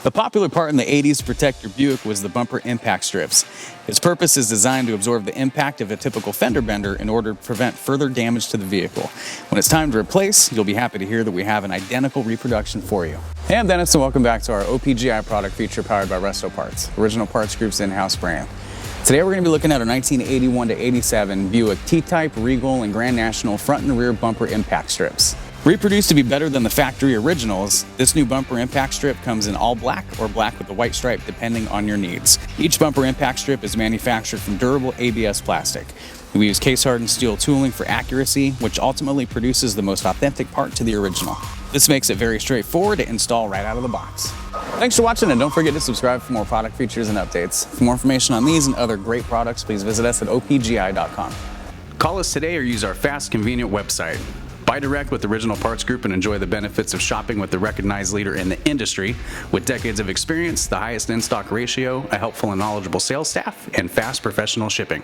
A popular part in the 80s to protect your Buick was the bumper impact strips. Its purpose is designed to absorb the impact of a typical fender bender in order to prevent further damage to the vehicle. When it's time to replace, you'll be happy to hear that we have an identical reproduction for you. Hey, I'm Dennis and welcome back to our OPGI product feature powered by Resto Parts, Original Parts Group's in-house brand. Today we're going to be looking at our 1981 to 87 Buick T-Type, Regal, and Grand National front and rear bumper impact strips. Reproduced to be better than the factory originals, this new bumper impact strip comes in all black or black with a white stripe depending on your needs. Each bumper impact strip is manufactured from durable ABS plastic. We use case-hardened steel tooling for accuracy, which ultimately produces the most authentic part to the original. This makes it very straightforward to install right out of the box. Thanks for watching, and don't forget to subscribe for more product features and updates. For more information on these and other great products, please visit us at opgi.com. Call us today or use our fast, convenient website. Buy direct with Original Parts Group and enjoy the benefits of shopping with the recognized leader in the industry with decades of experience, the highest in-stock ratio, a helpful and knowledgeable sales staff, and fast professional shipping.